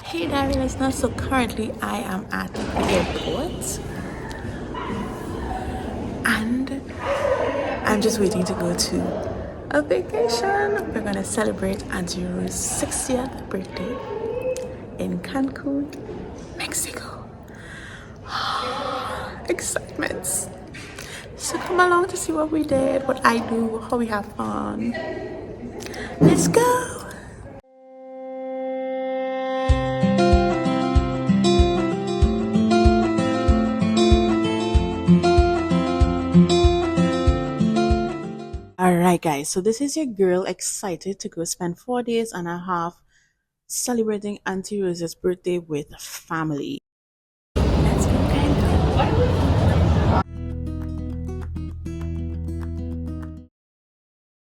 Hey Diary listeners, so currently I am at the airport and I'm just waiting to go to a vacation. We're gonna celebrate Auntie Rue's 60th birthday in Cancun, Mexico. Excitement. So come along to see what we did, what I do, how we have fun. Let's go! Alright guys, so this is your girl excited to go spend 4 days and a half celebrating Auntie Rose's birthday with family. Let's go guys.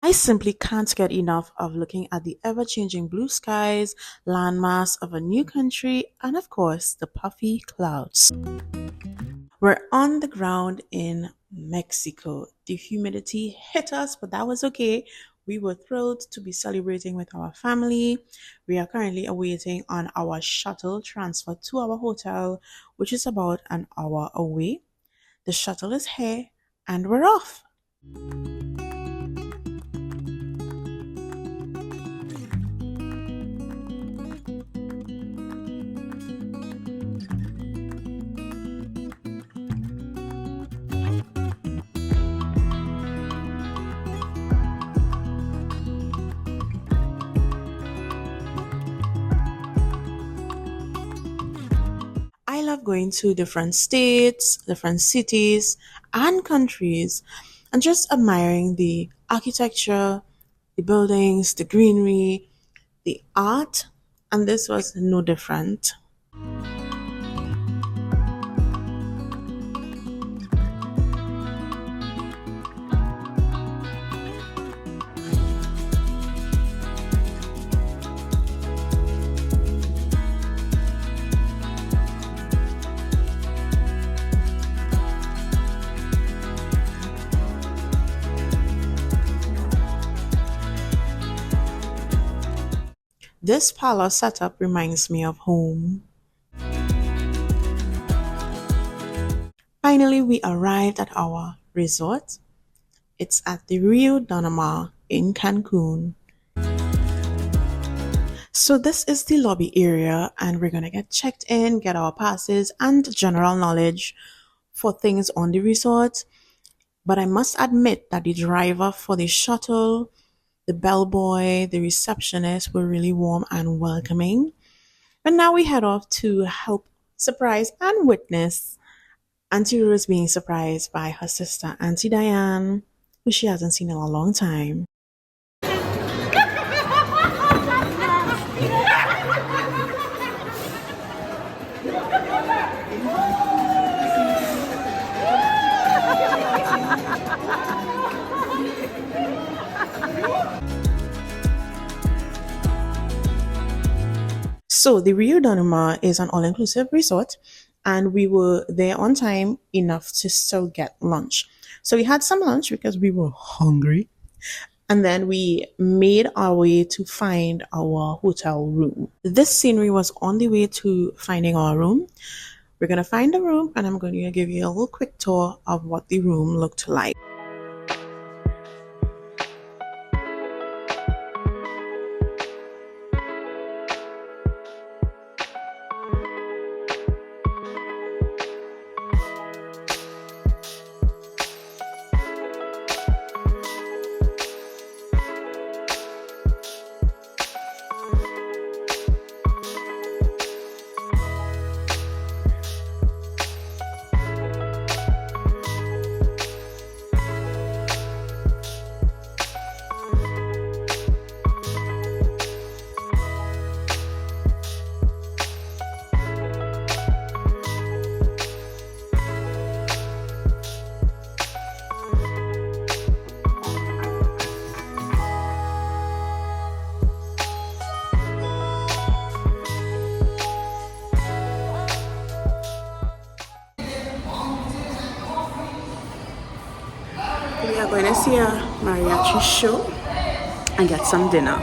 I simply can't get enough of looking at the ever-changing blue skies, landmass of a new country, and of course the puffy clouds. We're on the ground in Mexico. The humidity hit us, but that was okay. We were thrilled to be celebrating with our family. We are currently awaiting on our shuttle transfer to our hotel, which is about an hour away. The shuttle is here and we're off. I love going to different states, different cities, and countries, and just admiring the architecture, the buildings, the greenery, the art, and this was no different. This parlor setup reminds me of home. Finally, we arrived at our resort. It's at the Riu Dunamar in Cancun. So this is the lobby area and we're gonna get checked in, get our passes and general knowledge for things on the resort. But I must admit that the driver for the shuttle, the bellboy, the receptionist were really warm and welcoming. And now we head off to help surprise and witness Auntie Rose being surprised by her sister Auntie Diane, who she hasn't seen in a long time. So the Riu Dunamar is an all-inclusive resort and we were there on time enough to still get lunch. So we had some lunch because we were hungry and then we made our way to find our hotel room. This scenery was on the way to finding our room. We're going to find the room and I'm going to give you a little quick tour of what the room looked like. We are going to see a mariachi show and get some dinner.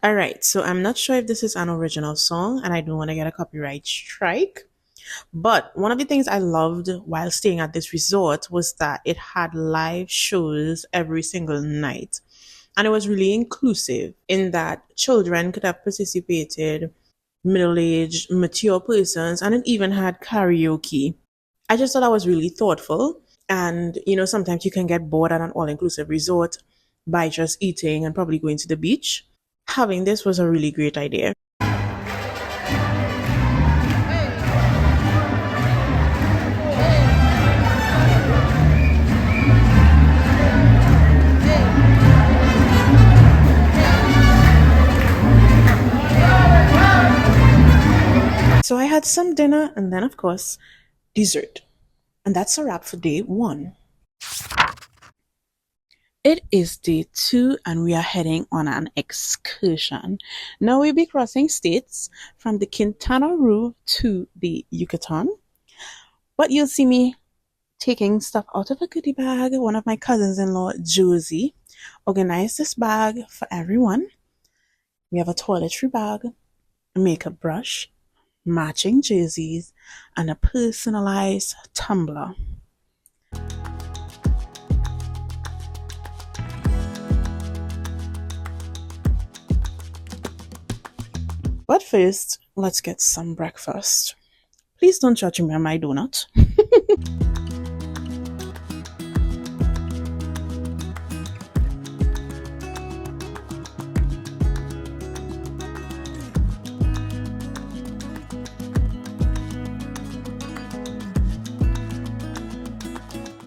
All right, so I'm not sure if this is an original song and I don't want to get a copyright strike. But one of the things I loved while staying at this resort was that it had live shows every single night. And it was really inclusive in that children could have participated, middle aged, mature persons, and it even had karaoke. I just thought that was really thoughtful. And, sometimes you can get bored at an all inclusive resort by just eating and probably going to the beach. Having this was a really great idea. So I had some dinner and then, of course, dessert. And that's a wrap for day one. It is day two, and we are heading on an excursion. Now we'll be crossing states from the Quintana Roo to the Yucatan. But you'll see me taking stuff out of a goodie bag. One of my cousins in law, Josie, organized this bag for everyone. We have a toiletry bag, a makeup brush, matching jerseys, and a personalized tumbler. But first, let's get some breakfast. Please don't judge me on my donut.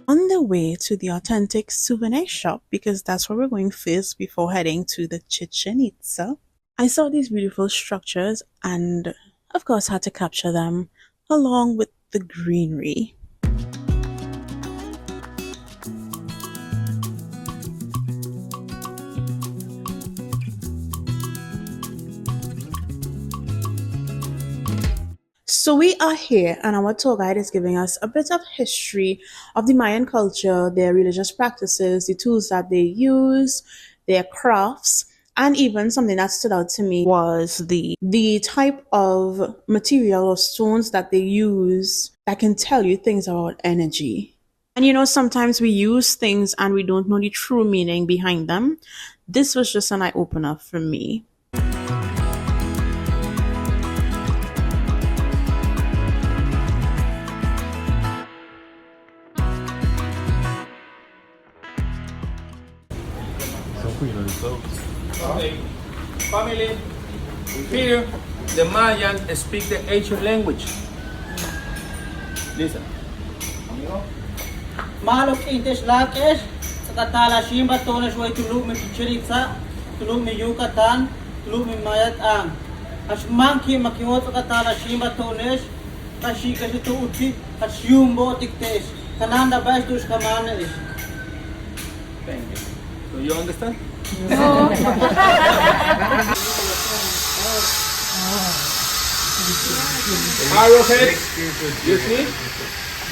On the way to the authentic souvenir shop, because that's where we're going first before heading to the Chichén Itzá, I saw these beautiful structures and, of course, had to capture them along with the greenery. So we are here, and our tour guide is giving us a bit of history of the Mayan culture, their religious practices, the tools that they use, their crafts, and even something that stood out to me was the type of material or stones that they use that can tell you things about energy. And sometimes we use things and we don't know the true meaning behind them. This was just an eye opener for me. Okay, family, here the Mayan speak the ancient language. Listen. Malok intes lakes, sa katala shimba tones way tulog mi Chichén Itzá, tulog mi Yucatan, tulog mi Mayan. As monkey makiwot sa katala shimba tones, kashi kasi to uti, as yumbo tiktes, kananda bas dus kamane is. Thank you. Do you understand? Arrowhead, you see?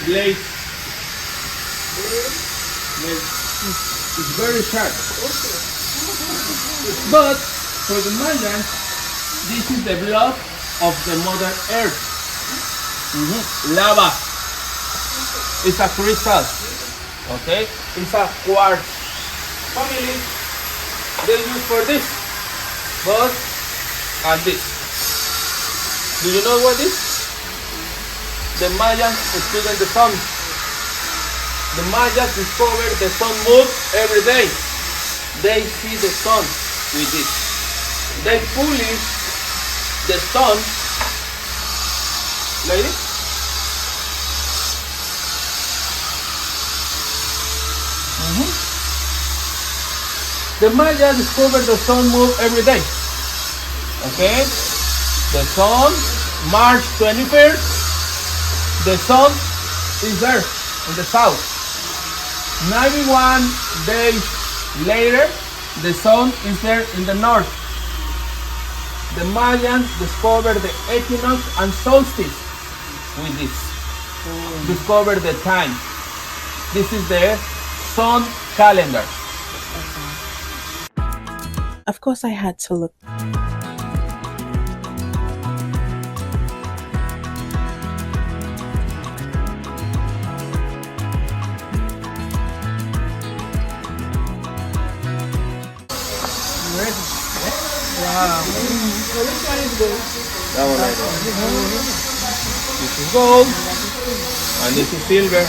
Blade. It's very sharp. But for the Mayans, this is the blood of the Mother Earth. Lava. It's a crystal. Okay? It's a quartz. Family, they use for this. But and this. Do you know what is? The Mayans student the sun. The Mayans discovered the sun moves every day. They see the sun with it. They polish the sun like this. The Maya discovered the sun move every day. Okay? The sun, March 21st, the sun is there in the south. 91 days later, the sun is there in the north. The Mayans discovered the equinox and solstice with this. discover the time. This is the sun calendar. Of course, I had to look. That one right there. This is gold, and this is silver.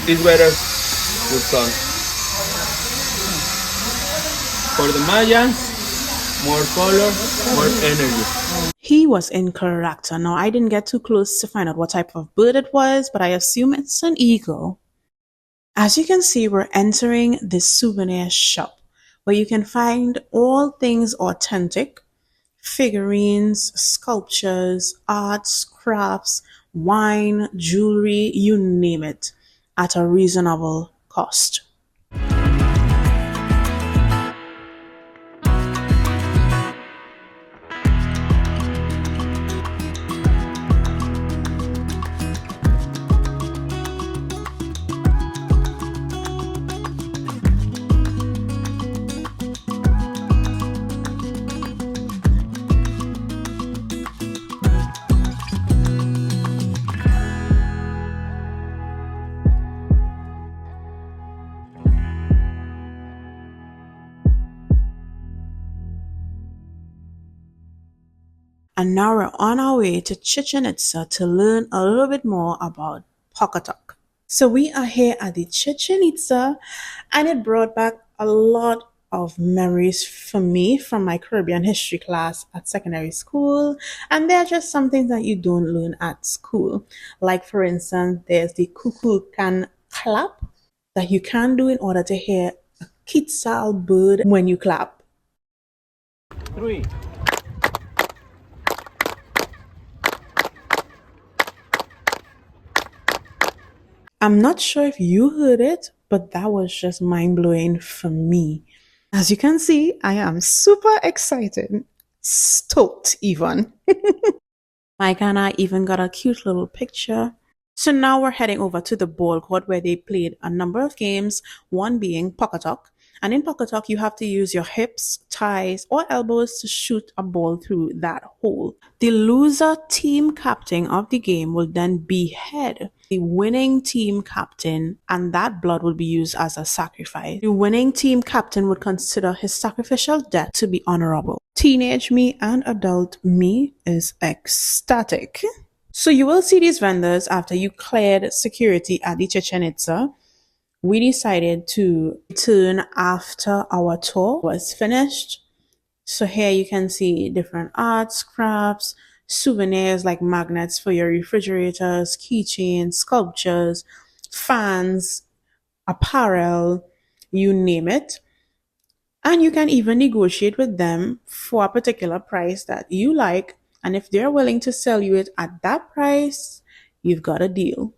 It's better with sun. For the Mayans, more color, more energy. He was incorrect. Now, I didn't get too close to find out what type of bird it was, but I assume it's an eagle. As you can see, we're entering the souvenir shop where you can find all things authentic, figurines, sculptures, arts, crafts, wine, jewelry, you name it, at a reasonable cost. And now we're on our way to Chichén Itzá to learn a little bit more about pok-a-tok. So we are here at the Chichén Itzá, and it brought back a lot of memories for me from my Caribbean history class at secondary school. And they're just some things that you don't learn at school. Like, for instance, there's the cuckoo can clap that you can do in order to hear a quetzal bird when you clap. 3. I'm not sure if you heard it, but that was just mind blowing for me. As you can see, I am super excited, stoked even. Mike and I even got a cute little picture. So now we're heading over to the ball court where they played a number of games, one being pok-a-tok. And in pok-a-tok, you have to use your hips, thighs, or elbows to shoot a ball through that hole. The loser team captain of the game will then behead the winning team captain, and that blood will be used as a sacrifice. The winning team captain would consider his sacrificial death to be honorable. Teenage me and adult me is ecstatic. So you will see these vendors after you cleared security at the Chichén Itzá. We decided to return after our tour was finished. So here you can see different arts, crafts, souvenirs like magnets for your refrigerators, keychains, sculptures, fans, apparel, you name it. And you can even negotiate with them for a particular price that you like. And if they're willing to sell you it at that price, you've got a deal.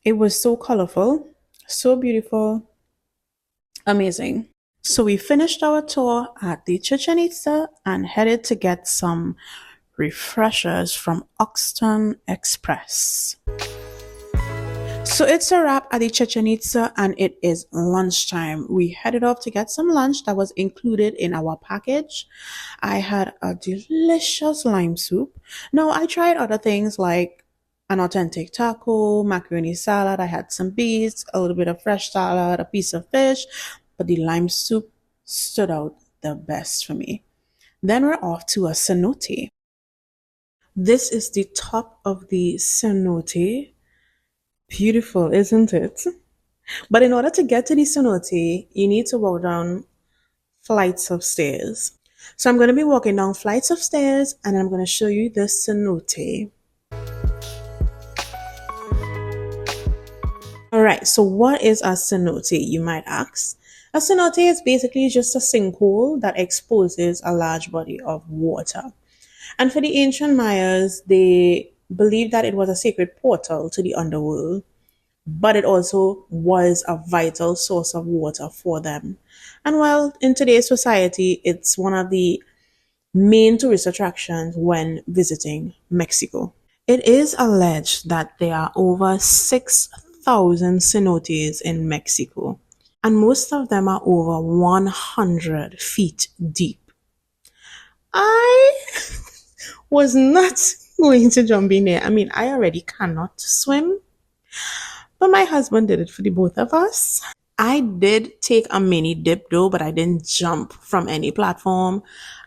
It was so colorful, so beautiful, amazing. So we finished our tour at the Chichén Itzá and headed to get some refreshers from Oxton Express. So it's a wrap at the Chichén Itzá and it is lunchtime. We headed off to get some lunch that was included in our package. I had a delicious lime soup. Now I tried other things like an authentic taco, macaroni salad. I had some beets, a little bit of fresh salad, a piece of fish, but the lime soup stood out the best for me. Then we're off to a cenote. This is the top of the cenote. Beautiful, isn't it? But in order to get to the cenote, you need to walk down flights of stairs. So I'm going to be walking down flights of stairs and I'm going to show you the cenote. Alright, so what is a cenote, you might ask? A cenote is basically just a sinkhole that exposes a large body of water. And for the ancient Mayas, they believed that it was a sacred portal to the underworld, but it also was a vital source of water for them. And while in today's society, it's one of the main tourist attractions when visiting Mexico. It is alleged that there are over 6,000 cenotes in Mexico, and most of them are over 100 feet deep. I was not going to jump in there. I mean, I already cannot swim, but my husband did it for the both of us. I did take a mini dip though, but I didn't jump from any platform.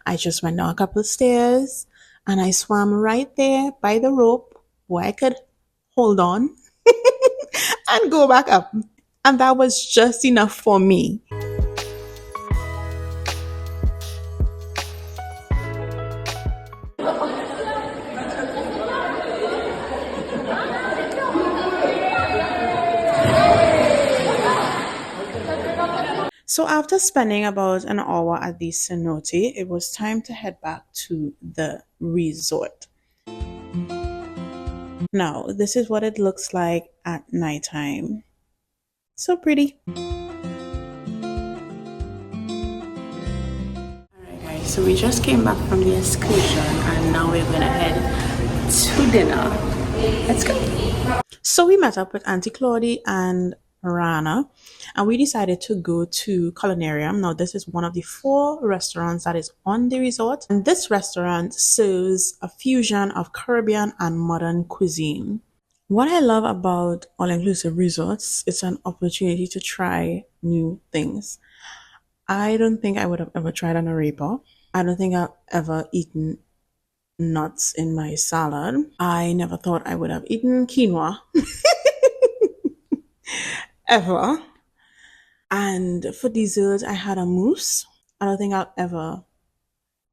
I just went down a couple of stairs and I swam right there by the rope where I could hold on and go back up. And that was just enough for me. So after spending about an hour at the cenote, it was time to head back to the resort. Now, this is what it looks like at nighttime. So pretty. Alright guys, so we just came back from the excursion and now we're gonna head to dinner. Let's go. So we met up with Auntie Claudie and Rana and we decided to go to Culinarium. Now this is one of the 4 restaurants that is on the resort, and this restaurant serves a fusion of Caribbean and modern cuisine. What I love about all-inclusive resorts is an opportunity to try new things. I don't think I would have ever tried an arepa. I don't think I've ever eaten nuts in my salad. I never thought I would have eaten quinoa. Ever. And for dessert, I had a mousse. I don't think I ever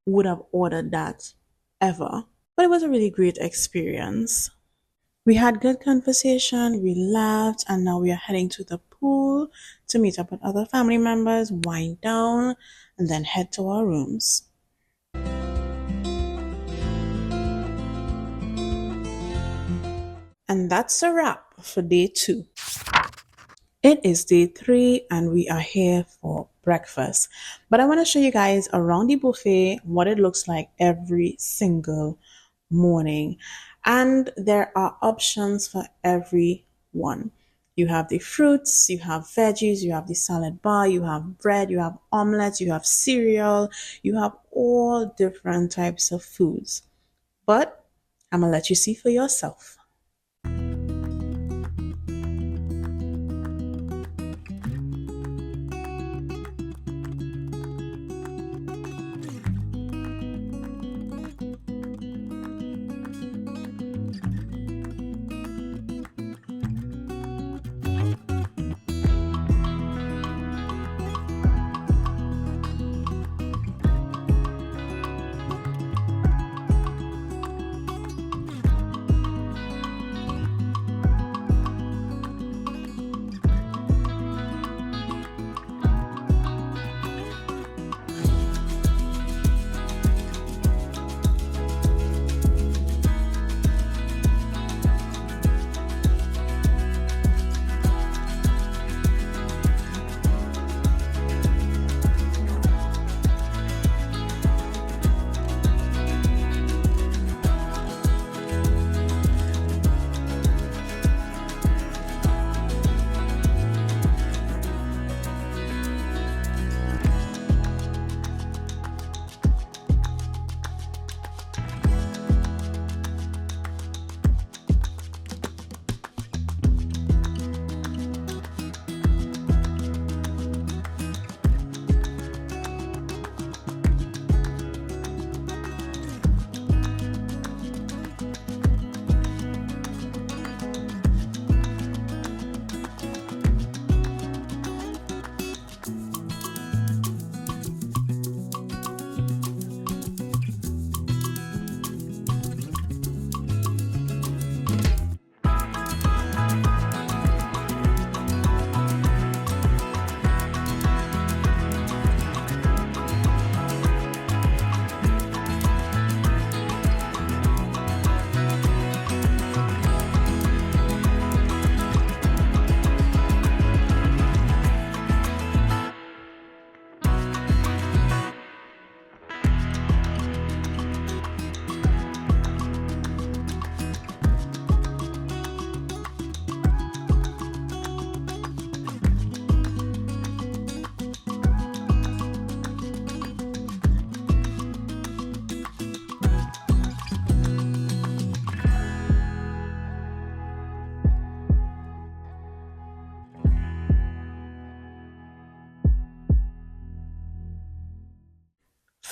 would have ordered that ever. But it was a really great experience. We had good conversation, we laughed, and now we are heading to the pool to meet up with other family members, wind down, and then head to our rooms. And that's a wrap for day 2. It is day 3 and we are here for breakfast. But I want to show you guys around the buffet what it looks like every single morning. And there are options for everyone. You have the fruits, you have veggies, you have the salad bar, you have bread, you have omelets, you have cereal, you have all different types of foods. But I'm going to let you see for yourself.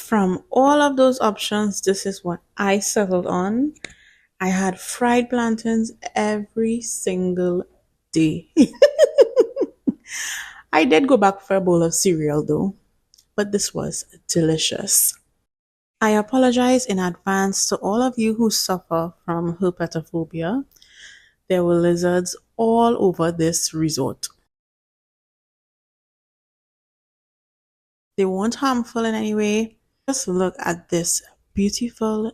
From all of those options, this is what I settled on. I had fried plantains every single day. I did go back for a bowl of cereal though, but this was delicious. I apologize in advance to all of you who suffer from herpetophobia. There were lizards all over this resort. They weren't harmful in any way. Just look at this beautiful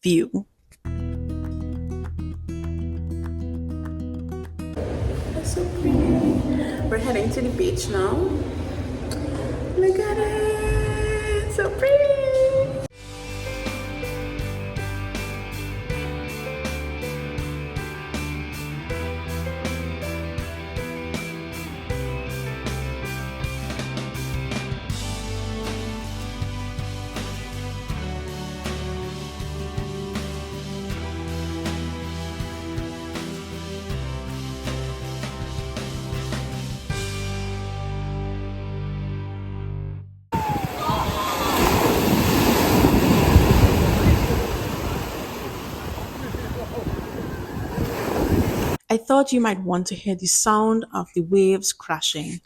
view. That's so pretty. We're heading to the beach now. Look at it. So pretty. I thought you might want to hear the sound of the waves crashing,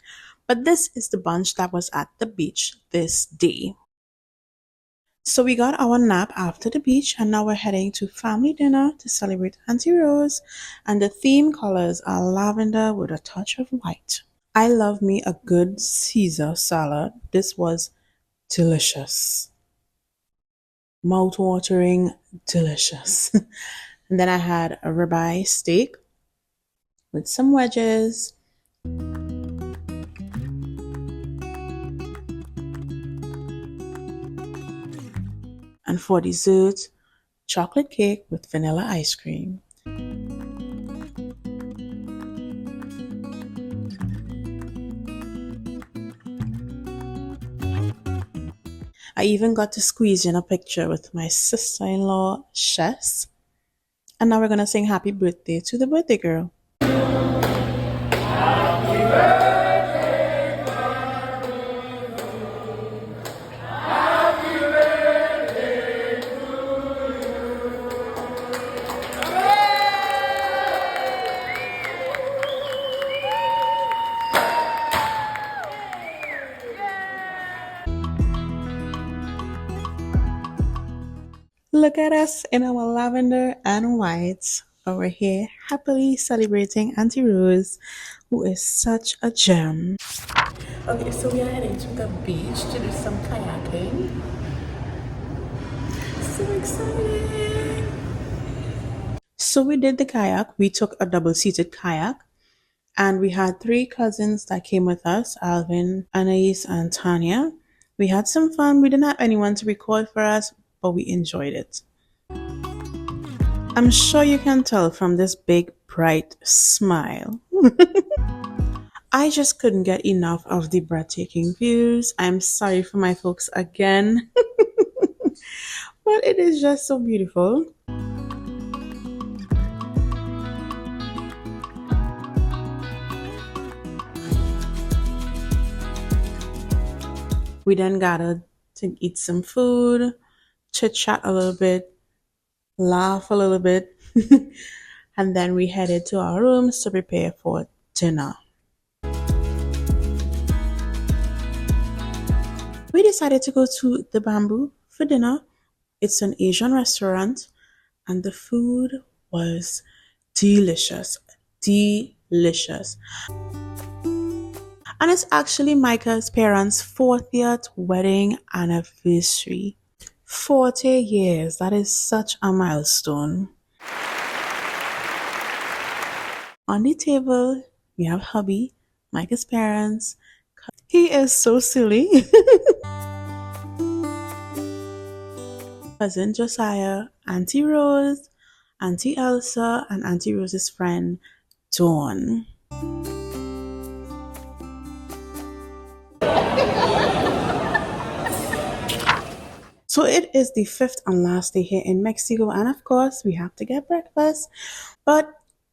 but this is the bunch that was at the beach this day. So we got our nap after the beach and now we're heading to family dinner to celebrate Auntie Rose, and the theme colors are lavender with a touch of white. I love me a good Caesar salad. This was delicious. Mouth-watering delicious. And then I had a ribeye steak with some wedges. And for dessert, chocolate cake with vanilla ice cream. I even got to squeeze in a picture with my sister-in-law, Chess. And now we're going to sing happy birthday to the birthday girl. Look at us in our lavender and white over here, happily celebrating Auntie Rose, who is such a gem. Okay, so we are heading to the beach to do some kayaking. So exciting! So we did the kayak. We took a double-seated kayak, and we had 3 cousins that came with us, Alvin, Anais, and Tanya. We had some fun. We didn't have anyone to record for us, but we enjoyed it. I'm sure you can tell from this big, bright smile. I just couldn't get enough of the breathtaking views. I'm sorry for my folks again, but it is just so beautiful. We then gathered to eat some food, chit chat a little bit, laugh a little bit, and then we headed to our rooms to prepare for dinner. We decided to go to the Bamboo for dinner. It's an Asian restaurant, and the food was delicious. Delicious. And it's actually Micah's parents' 40th wedding anniversary. 40 years, that is such a milestone. On the table, we have hubby, Micah's parents. He is so silly. Cousin Josiah, Auntie Rose, Auntie Elsa, and Auntie Rose's friend, Dawn. So it is the 5th and last day here in Mexico, and of course we have to get breakfast. But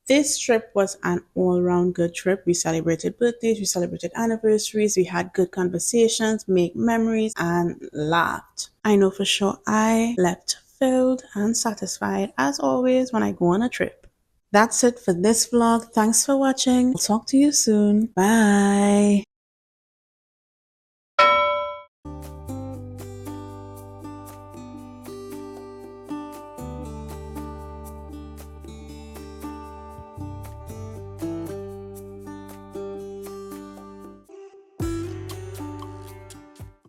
This trip was an all-round good trip. We celebrated birthdays, we celebrated anniversaries, we had good conversations, made memories, and laughed. I know for sure I left filled and satisfied as always when I go on a trip. That's it for this vlog. Thanks for watching. I'll talk to you soon. Bye.